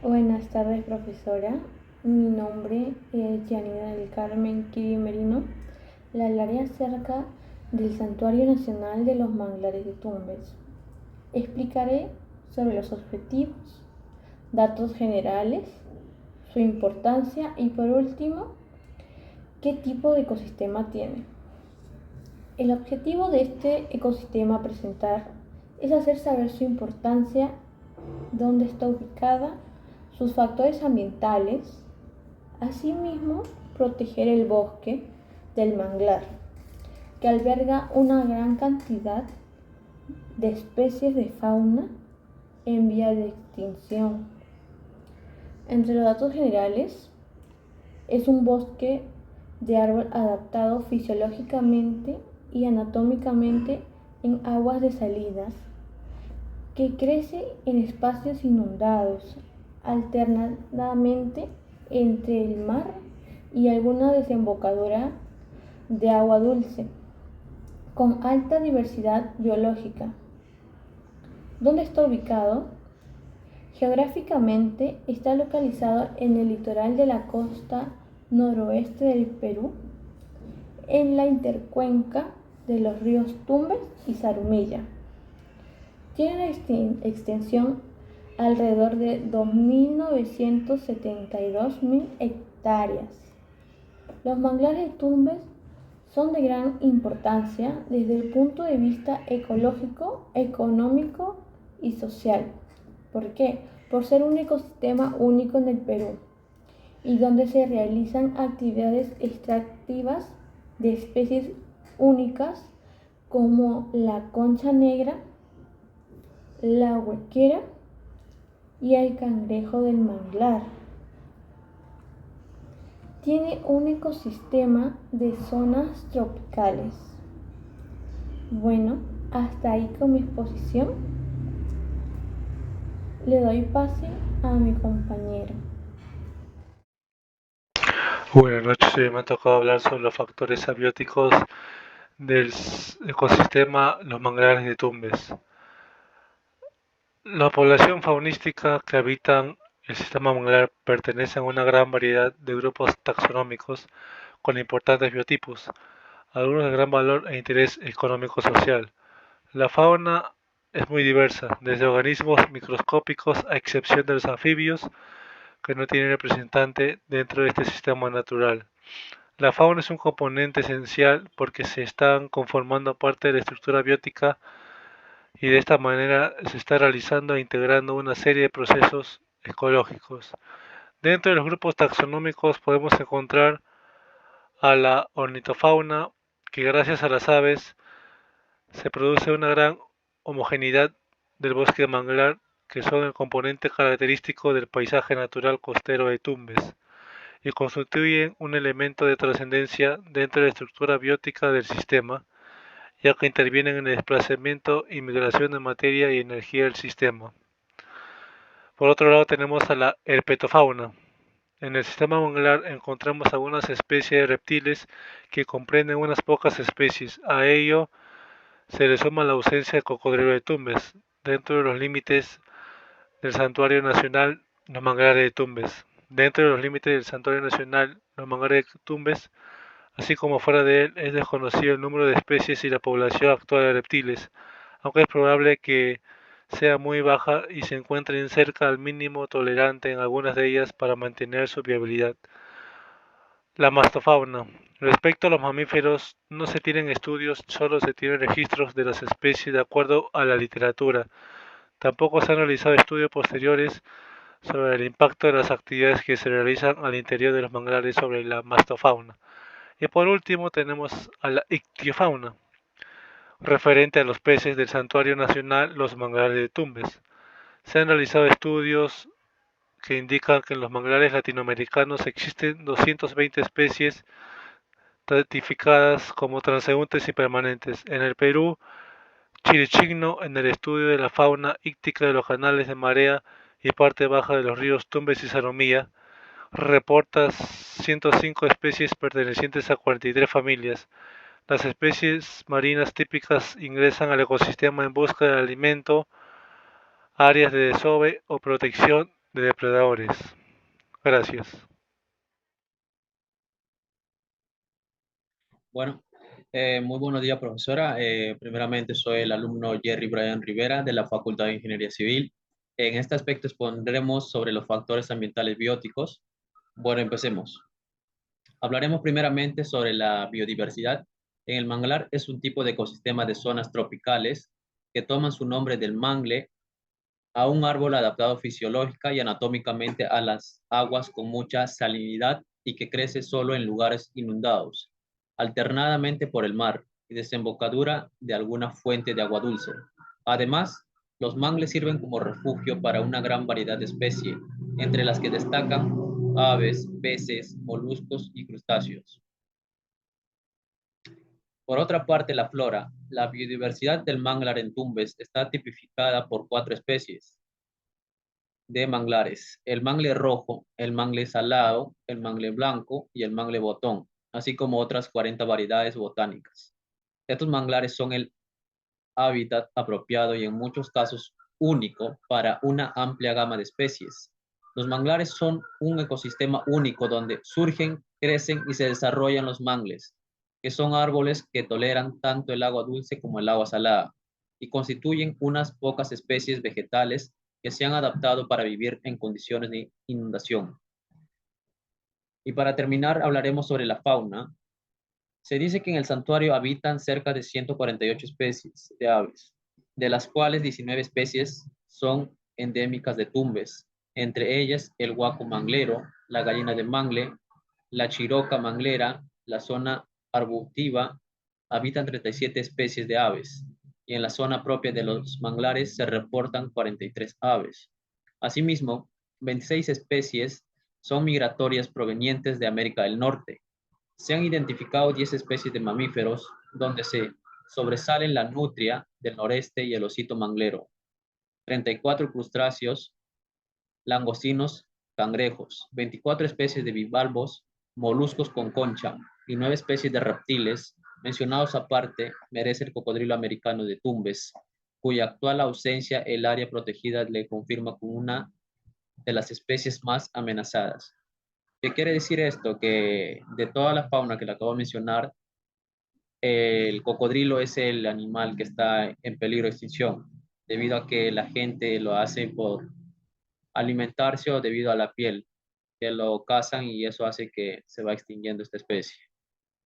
Buenas tardes, profesora. Mi nombre es Yanina del Carmen Kiri Merino. Le hablaré acerca del Santuario Nacional de los Manglares de Tumbes. Explicaré sobre los objetivos, datos generales, su importancia y, por último, qué tipo de ecosistema tiene. El objetivo de este ecosistema a presentar es hacer saber su importancia, dónde está ubicada, sus factores ambientales, asimismo proteger el bosque del manglar, que alberga una gran cantidad de especies de fauna en vía de extinción. Entre los datos generales, es un bosque de árbol adaptado fisiológicamente y anatómicamente en aguas de salidas, que crece en espacios inundados, alternadamente entre el mar y alguna desembocadura de agua dulce, con alta diversidad biológica. ¿Dónde está ubicado? Geográficamente está localizado en el litoral de la costa noroeste del Perú, en la intercuenca de los ríos Tumbes y Zarumilla. Tiene una extensión alrededor de 2.972.000 hectáreas. Los manglares de Tumbes son de gran importancia desde el punto de vista ecológico, económico y social. ¿Por qué? Por ser un ecosistema único en el Perú y donde se realizan actividades extractivas de especies únicas como la concha negra, la huequera y el cangrejo del manglar. Tiene un ecosistema de zonas tropicales. Bueno, hasta ahí con mi exposición. Le doy pase a mi compañero. Buenas noches, me ha tocado hablar sobre los factores abióticos del ecosistema Los Manglares de Tumbes. La población faunística que habitan el sistema manglar pertenece a una gran variedad de grupos taxonómicos con importantes biotipos, algunos de gran valor e interés económico-social. La fauna es muy diversa, desde organismos microscópicos a excepción de los anfibios, que no tienen representante dentro de este sistema natural. La fauna es un componente esencial porque se están conformando parte de la estructura biótica y de esta manera se está realizando e integrando una serie de procesos ecológicos. Dentro de los grupos taxonómicos podemos encontrar a la ornitofauna, que gracias a las aves se produce una gran homogeneidad del bosque de manglar, que son el componente característico del paisaje natural costero de Tumbes y constituyen un elemento de trascendencia dentro de la estructura biótica del sistema, ya que intervienen en el desplazamiento y migración de materia y energía del sistema. Por otro lado tenemos a la herpetofauna. En el sistema manglar encontramos algunas especies de reptiles que comprenden unas pocas especies. A ello se le suma la ausencia de cocodrilo de Tumbes, dentro de los límites del Santuario Nacional Los Manglares de Tumbes. Dentro de los límites del Santuario Nacional Los Manglares de Tumbes, así como fuera de él, es desconocido el número de especies y la población actual de reptiles, aunque es probable que sea muy baja y se encuentren cerca al mínimo tolerante en algunas de ellas para mantener su viabilidad. La mastofauna. Respecto a los mamíferos, no se tienen estudios, solo se tienen registros de las especies de acuerdo a la literatura. Tampoco se han realizado estudios posteriores sobre el impacto de las actividades que se realizan al interior de los manglares sobre la mastofauna. Y por último tenemos a la ictiofauna, referente a los peces del Santuario Nacional Los Manglares de Tumbes. Se han realizado estudios que indican que en los manglares latinoamericanos existen 220 especies certificadas como transeúntes y permanentes. En el Perú, Chirichigno, en el estudio de la fauna íctica de los canales de marea y parte baja de los ríos Tumbes y Zarumilla, reporta 105 especies pertenecientes a 43 familias. Las especies marinas típicas ingresan al ecosistema en busca de alimento, áreas de desove o protección de depredadores. Gracias. Bueno, muy buenos días, profesora. Primeramente, soy el alumno Jerry Brian Rivera de la Facultad de Ingeniería Civil. En este aspecto expondremos sobre los factores ambientales bióticos. Bueno, empecemos. Hablaremos primeramente sobre la biodiversidad. En el manglar es un tipo de ecosistema de zonas tropicales que toman su nombre del mangle, a un árbol adaptado fisiológica y anatómicamente a las aguas con mucha salinidad y que crece solo en lugares inundados, alternadamente por el mar y desembocadura de alguna fuente de agua dulce. Además, los mangles sirven como refugio para una gran variedad de especies, entre las que destacan aves, peces, moluscos y crustáceos. Por otra parte, la flora. La biodiversidad del manglar en Tumbes está tipificada por 4 especies de manglares: el mangle rojo, el mangle salado, el mangle blanco y el mangle botón, así como otras 40 variedades botánicas. Estos manglares son el hábitat apropiado y en muchos casos único para una amplia gama de especies. Los manglares son un ecosistema único donde surgen, crecen y se desarrollan los mangles, que son árboles que toleran tanto el agua dulce como el agua salada, y constituyen unas pocas especies vegetales que se han adaptado para vivir en condiciones de inundación. Y para terminar, hablaremos sobre la fauna. Se dice que en el santuario habitan cerca de 148 especies de aves, de las cuales 19 especies son endémicas de Tumbes, entre ellas el guaco manglero, la gallina de mangle, la chiroca manglera, la zona arbustiva. Habitan 37 especies de aves, y en la zona propia de los manglares se reportan 43 aves. Asimismo, 26 especies son migratorias provenientes de América del Norte. Se han identificado 10 especies de mamíferos, donde se sobresalen la nutria del noreste y el osito manglero, 34 crustáceos, langostinos, cangrejos, 24 especies de bivalvos, moluscos con concha y 9 especies de reptiles. Mencionados aparte, merece el cocodrilo americano de Tumbes, cuya actual ausencia el área protegida le confirma como una de las especies más amenazadas. ¿Qué quiere decir esto? Que de toda la fauna que le acabo de mencionar, el cocodrilo es el animal que está en peligro de extinción, debido a que la gente lo hace por alimentarse o debido a la piel, que lo cazan y eso hace que se va extinguiendo esta especie.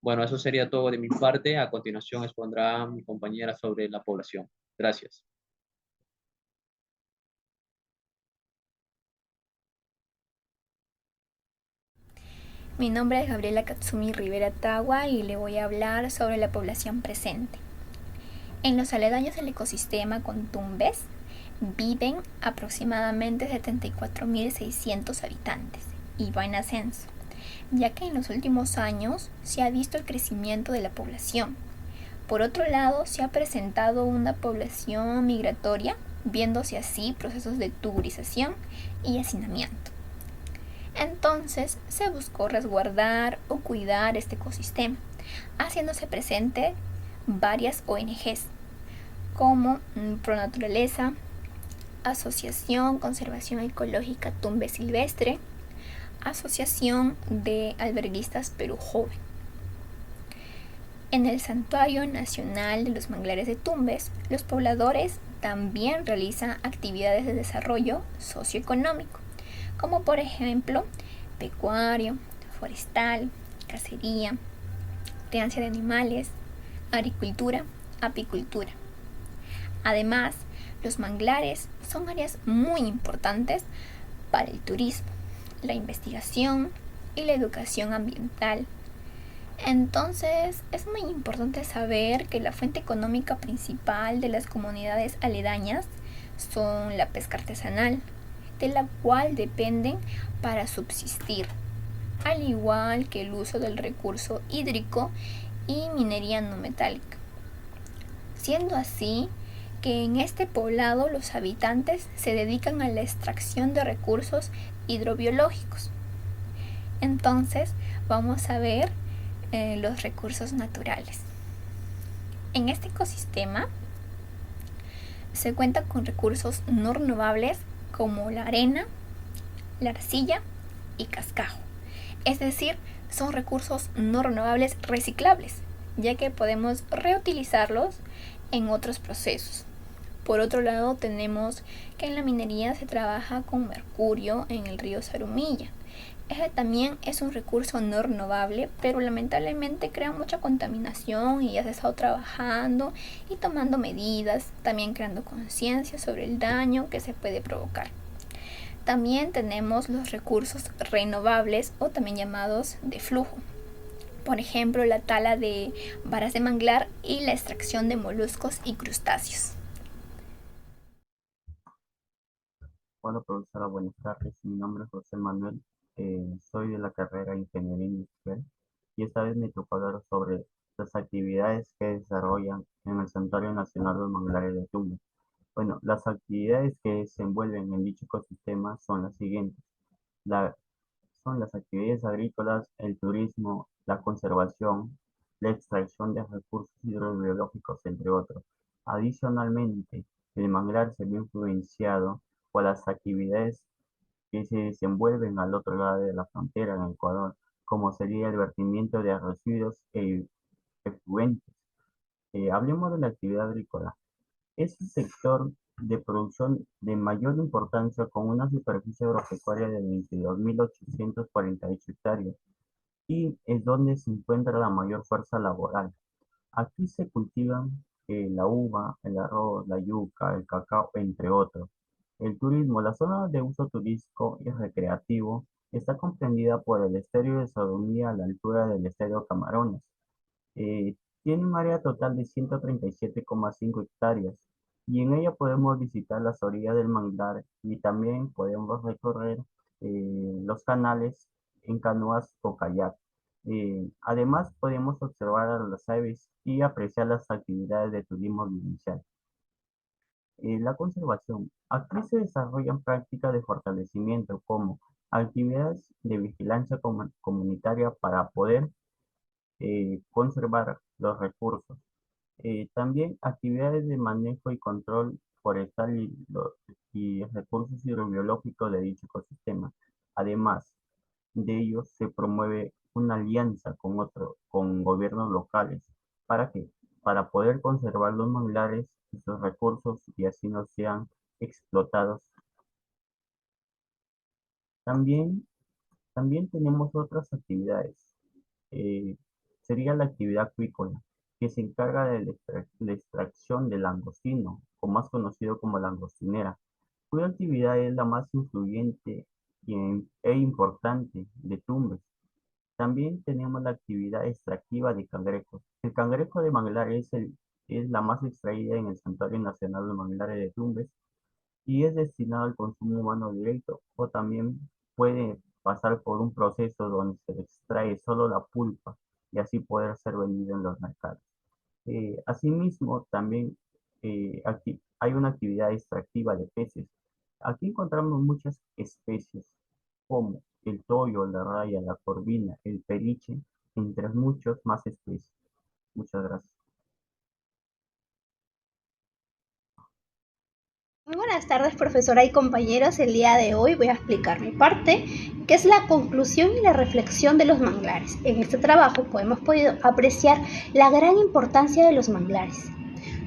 Bueno, eso sería todo de mi parte. A continuación expondrá mi compañera sobre la población. Gracias. Mi nombre es Gabriela Katsumi Rivera Tawa y le voy a hablar sobre la población presente. En los aledaños del ecosistema con Tumbes viven aproximadamente 74.600 habitantes y va en ascenso, ya que en los últimos años se ha visto el crecimiento de la población. Por otro lado, se ha presentado una población migratoria, viéndose así procesos de tugurización y hacinamiento. Entonces se buscó resguardar o cuidar este ecosistema, haciéndose presente varias ONGs como Pronaturaleza, Asociación Conservación Ecológica Tumbes Silvestre, Asociación de Alberguistas Perú Joven. En el Santuario Nacional de los Manglares de Tumbes, los pobladores también realizan actividades de desarrollo socioeconómico, como por ejemplo pecuario, forestal, cacería, crianza de animales, agricultura, apicultura. Además, los manglares son áreas muy importantes para el turismo, la investigación y la educación ambiental. Entonces, es muy importante saber que la fuente económica principal de las comunidades aledañas son la pesca artesanal, de la cual dependen para subsistir, al igual que el uso del recurso hídrico y minería no metálica. Siendo así que en este poblado los habitantes se dedican a la extracción de recursos hidrobiológicos. Entonces vamos a ver los recursos naturales. En este ecosistema se cuenta con recursos no renovables como la arena, la arcilla y cascajo. Es decir, son recursos no renovables reciclables, ya que podemos reutilizarlos en otros procesos. Por otro lado, tenemos que en la minería se trabaja con mercurio en el río Zarumilla. Este también es un recurso no renovable, pero lamentablemente crea mucha contaminación y ya se ha estado trabajando y tomando medidas, también creando conciencia sobre el daño que se puede provocar. También tenemos los recursos renovables o también llamados de flujo. Por ejemplo, la tala de varas de manglar y la extracción de moluscos y crustáceos. Hola profesora, buenas tardes. Mi nombre es José Manuel, soy de la carrera de Ingeniería Industrial y esta vez me tocó hablar sobre las actividades que desarrollan en el Santuario Nacional de los Manglares de Tumbes. Bueno, las actividades que se desenvuelven en dicho ecosistema son las siguientes. Son las actividades agrícolas, el turismo, la conservación, la extracción de recursos hidrobiológicos, entre otros. Adicionalmente, el manglar se ve influenciado por las actividades que se desenvuelven al otro lado de la frontera en Ecuador, como sería el vertimiento de residuos e efluentes. Hablemos de la actividad agrícola. Es el sector de producción de mayor importancia con una superficie agropecuaria de 22.848 hectáreas y es donde se encuentra la mayor fuerza laboral. Aquí se cultivan la uva, el arroz, la yuca, el cacao, entre otros. El turismo, la zona de uso turístico y recreativo, está comprendida por el esterio de Sodomía a la altura del esterio Camarones. Tiene un área total de 137,5 hectáreas y en ella podemos visitar las orillas del manglar y también podemos recorrer los canales en canoas o kayak. Además, podemos observar a las aves y apreciar las actividades de turismo vivencial. La conservación. Aquí se desarrollan prácticas de fortalecimiento como actividades de vigilancia comunitaria para poder conservar los recursos. También actividades de manejo y control forestal y recursos hidrobiológicos de dicho ecosistema. Además de ello, se promueve una alianza con gobiernos locales. ¿Para qué? Para poder conservar los manglares y sus recursos y así no sean explotados. También tenemos otras actividades. Sería la actividad acuícola, que se encarga de la extracción del langostino, o más conocido como langostinera, cuya actividad es la más influyente e importante de Tumbes. También tenemos la actividad extractiva de cangrejos. El cangrejo de manglar es la más extraída en el Santuario Nacional de Manglares de Tumbes y es destinado al consumo humano directo o también puede pasar por un proceso donde se extrae solo la pulpa y así poder ser vendido en los mercados. Asimismo, también aquí hay una actividad extractiva de peces. Aquí encontramos muchas especies como el toyo, la raya, la corvina, el peliche, entre muchos más especies. Muchas gracias. Muy buenas tardes, profesora y compañeros. El día de hoy voy a explicar mi parte, que es la conclusión y la reflexión de los manglares. En este trabajo hemos podido apreciar la gran importancia de los manglares.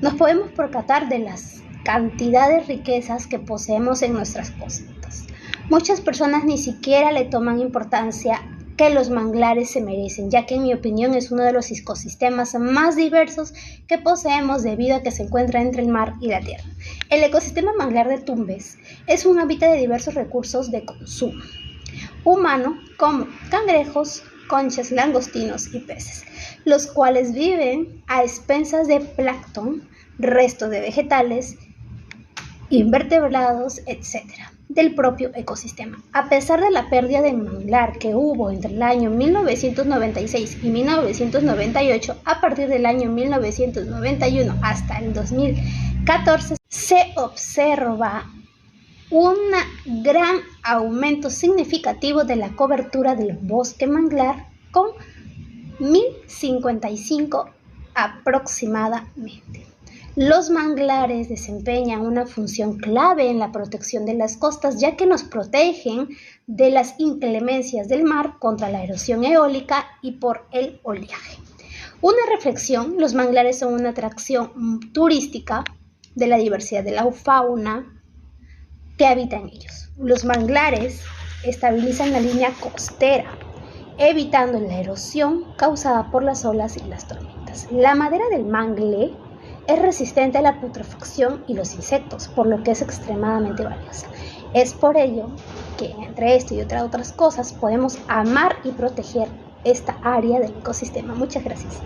Nos podemos percatar de las cantidades de riquezas que poseemos en nuestras costas. Muchas personas ni siquiera le toman importancia que los manglares se merecen, ya que en mi opinión es uno de los ecosistemas más diversos que poseemos debido a que se encuentra entre el mar y la tierra. El ecosistema manglar de Tumbes es un hábitat de diversos recursos de consumo humano como cangrejos, conchas, langostinos y peces, los cuales viven a expensas de plancton, restos de vegetales, invertebrados, etc., del propio ecosistema. A pesar de la pérdida de manglar que hubo entre el año 1996 y 1998, a partir del año 1991 hasta el 2014, se observa un gran aumento significativo de la cobertura del bosque manglar con 1055 aproximadamente. Los manglares desempeñan una función clave en la protección de las costas, ya que nos protegen de las inclemencias del mar contra la erosión eólica y por el oleaje. Una reflexión: los manglares son una atracción turística de la diversidad de la fauna que habita en ellos. Los manglares estabilizan la línea costera, evitando la erosión causada por las olas y las tormentas. La madera del mangle es resistente a la putrefacción y los insectos, por lo que es extremadamente valiosa. Es por ello que, entre esto y otras cosas, podemos amar y proteger esta área del ecosistema. Muchas gracias.